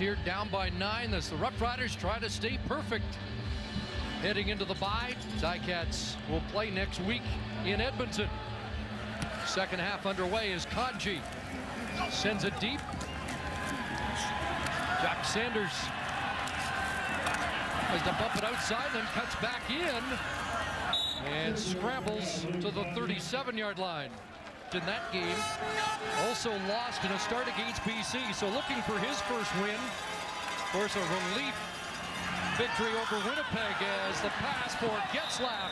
Here down by 9 as the Rough Riders try to stay perfect. Heading into the bye, Ticats will play next week in Edmonton. Second half underway as Kanji sends it deep. Jack Sanders has to bump it outside, then cuts back in and scrambles to the 37-yard line. In that game, also lost in a start against BC, so looking for his first win. Of course, a relief victory over Winnipeg as the pass for Getzlaff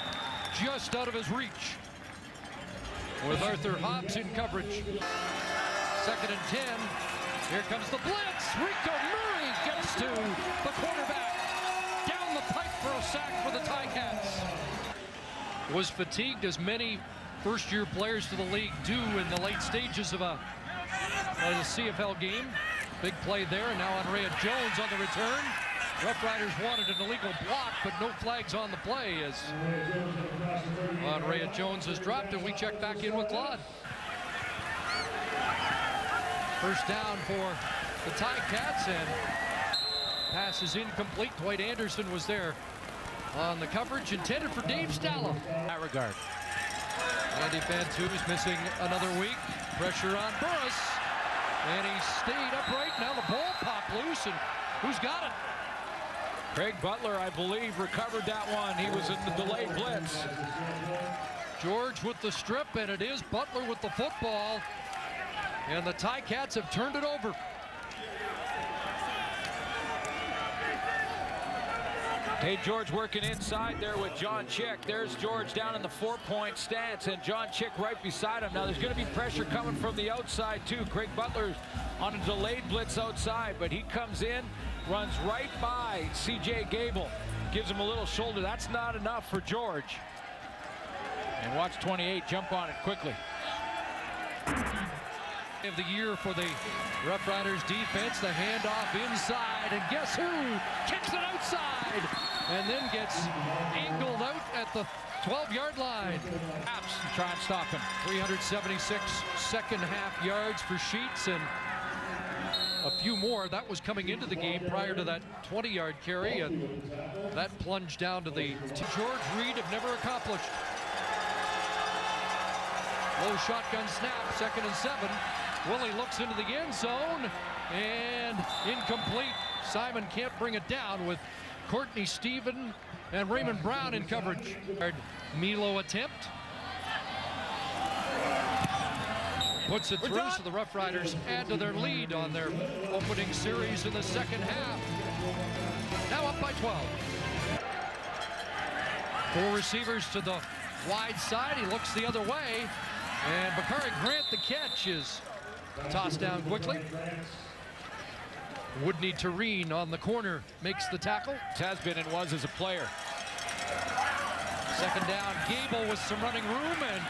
just out of his reach. With Arthur Hobbs in coverage. Second and 10. Here comes the blitz. Rico Murray gets to the quarterback. Down the pipe for a sack for the Ticats. Was fatigued as many first-year players to the league do in the late stages of a CFL game. Big play there, and now Andrea Jones on the return. Rough Riders wanted an illegal block, but no flags on the play as Andrea Jones is dropped, and we check back in with Claude. First down for the Ticats, and pass is incomplete. Dwight Anderson was there on the coverage, intended for Dave Stallum. In that regard. Andy Fantu's missing another week. Pressure on Burris. And he stayed upright. Now the ball popped loose, and who's got it? Craig Butler, I believe, recovered that one. He was in the delayed blitz. George with the strip, and it is Butler with the football. And the Ticats have turned it over. Hey, George working inside there with John Chick. There's George down in the 4-point stance, and John Chick right beside him. Now there's going to be pressure coming from the outside too. Craig Butler on a delayed blitz outside, but he comes in, runs right by CJ Gable, gives him a little shoulder. That's not enough for George. And watch 28 jump on it quickly. Of the year for the Rough Riders defense, the handoff inside, and guess who kicks it outside and then gets angled out at the 12-yard line. Apps try and stop him. 376 second half yards for Sheets, and a few more. That was coming into the game prior to that 20-yard carry, and that plunged down to the George Reed have never accomplished. Low shotgun snap, 2nd and 7. Willie looks into the end zone, and incomplete. Simon can't bring it down with Courtney Stephen and Raymond Brown in coverage. Milo attempt. Puts it through, so the Rough Riders add to their lead on their opening series in the second half. Now up by 12. 4 receivers to the wide side. He looks the other way. And Bakari Grant, the catch, is tossed down quickly. Woodney Tureen on the corner makes the tackle. Has been and was as a player. Second down, Gable with some running room, and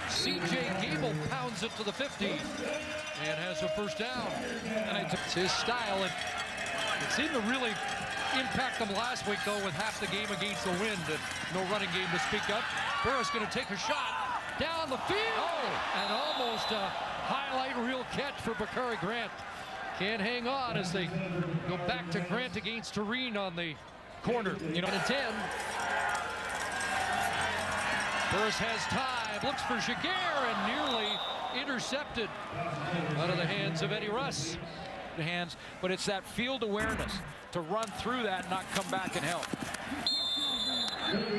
CJ Gable pounds it to the 50 and has a first down. And it's his style. It seemed to really impact them last week, though, with half the game against the wind and no running game to speak of. Burris going to take a shot down the field, and almost a highlight reel catch for Bakari Grant. Can't hang on as they go back to Grant against Tureen on the corner. You know, 10. Burris has time, looks for Jaguar, and nearly intercepted out of the hands of Eddie Russ. Hands, but it's that field awareness to run through that and not come back and help.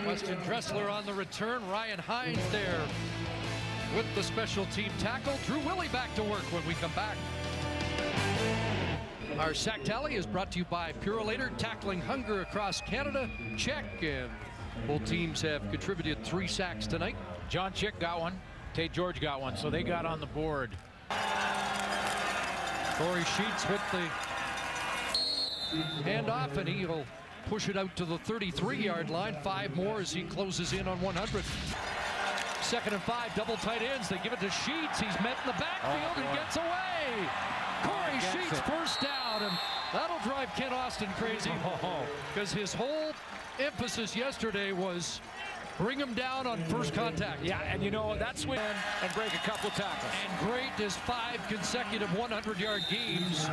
Weston Dressler on the return. Ryan Hines there with the special team tackle. Drew Willie back to work when we come back. Our sack tally is brought to you by Purolator, tackling hunger across Canada. Check, and both teams have contributed 3 sacks tonight. John Chick got one. Tate George got one, so they got on the board. Corey Sheets with the handoff, and he'll push it out to the 33-yard line. 5 more as he closes in on 100. 2nd and 5, double tight ends. They give it to Sheets. He's met in the backfield and gets away. Corey Sheets first down, and that'll drive Ken Austin crazy because his whole emphasis yesterday was bring him down on first contact. Yeah, and you know, that's when and break a couple tackles. And great is 5 consecutive 100-yard games,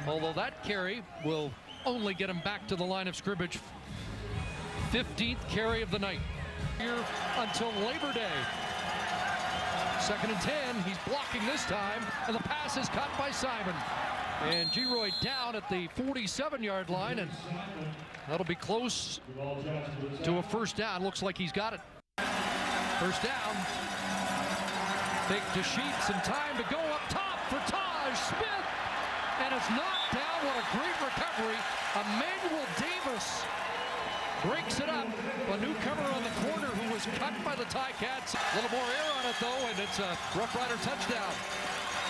although that carry will only get him back to the line of scrimmage. 15th carry of the night. Here until Labor Day. 2nd and 10, he's blocking this time, and the pass is caught by Simon. And Giroy down at the 47-yard line, and that'll be close to a first down. Looks like he's got it. First down. Fake to Sheets, and time to go up top for Taj Smith. And it's knocked down. What a great recovery. Emmanuel Davis breaks it up. A newcomer on the corner who was cut by the Ticats. A little more air on it, though, and it's a Rough Rider touchdown.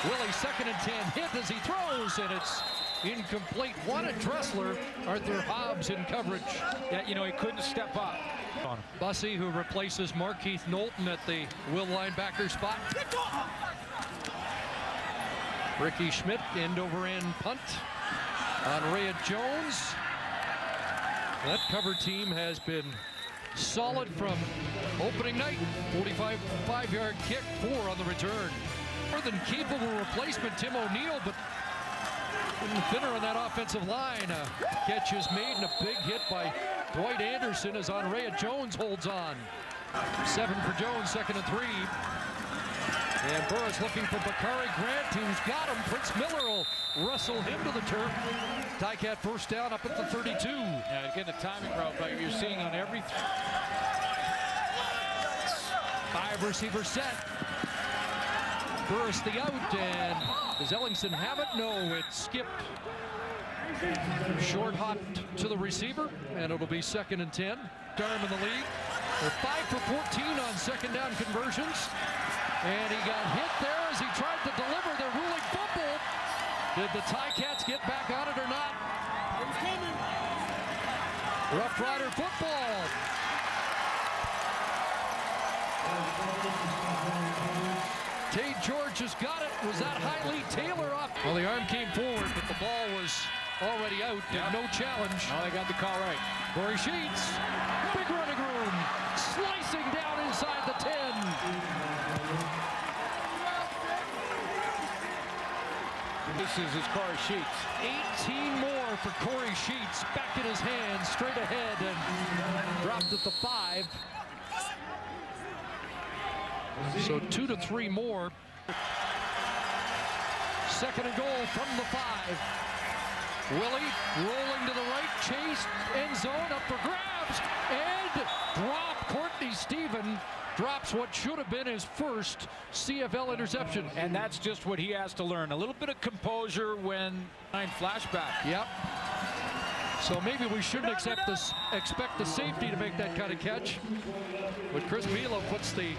Willie, 2nd and 10, hit as he throws, and it's incomplete. What a Dressler. Arthur Hobbs in coverage. Yeah, you know, he couldn't step up. Bussey, who replaces Markeith Knowlton at the will linebacker spot. Ricky Schmidt, end-over-end punt on Rhea Jones. That cover team has been solid from opening night. 45-yard kick, 4 on the return. More than capable replacement, Tim O'Neill, but thinner on that offensive line. Catch is made, and a big hit by Dwight Anderson as Onrea Jones holds on. 7 for Jones, 2nd and 3. And Burris looking for Bakari Grant, who's got him. Prince Miller will wrestle him to the turf. Ticat first down up at the 32. Yeah, again, the timing route, like you're seeing on every 5 receiver set. Burris the out, and does Ellingson have it? No, it skipped. Short hop to the receiver, and it'll be 2nd and 10. Durham in the lead. They're 5 for 14 on 2nd down conversions. And he got hit there as he tried to deliver the ruling fumble. Did the Ticats get back on it or not? Rough Rider football. Tate George has got it. Was that Hailey Taylor off? Well, the arm came forward, but the ball was already out. No challenge. Oh, they got the call right. Corey Sheets, big running room, slicing down inside the 10. This is his Corey Sheets. 18 more for Corey Sheets. Back in his hands, straight ahead, and dropped at the 5. So 2 to 3 more. 2nd and goal from the 5. Willie rolling to the right, chase, end zone, up for grabs, and drop. Courtney Stephen drops what should have been his first CFL interception. And that's just what he has to learn. A little bit of composure when flashback. Yep. So maybe we shouldn't expect the safety to make that kind of catch. But Chris Vila puts the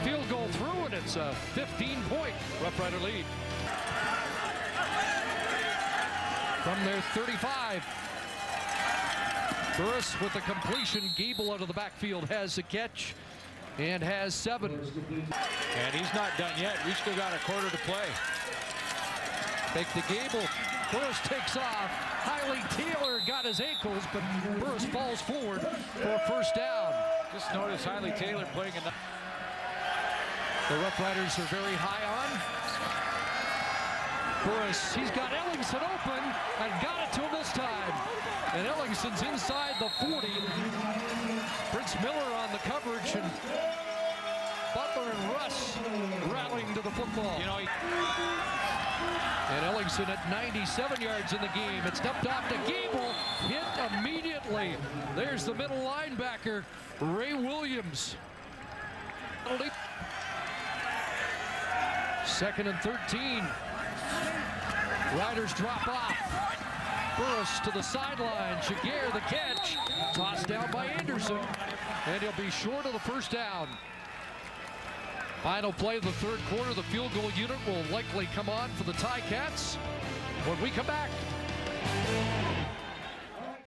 field goal through, and it's a 15-point Rough Rider lead. From their 35. Burris with the completion. Gable out of the backfield has the catch and has 7. And he's not done yet. We still got a quarter to play. Fake to Gable. Burris takes off. Hailey Taylor got his ankles, but Burris falls forward for a first down. Just notice Hailey Taylor playing in the Rough Riders are very high on. Burris, he's got Ellingson open and got it to him this time. And Ellingson's inside the 40. Prince Miller on the coverage, and Butler and Russ rallying to the football. You know, and Ellingson at 97 yards in the game. It's dumped off to Gable. Hit immediately. There's the middle linebacker, Ray Williams. 2nd and 13. Riders drop off. Burris to the sideline. Jaguar the catch. Tossed down by Anderson. And he'll be short of the first down. Final play of the 3rd quarter. The field goal unit will likely come on for the Ticats when we come back.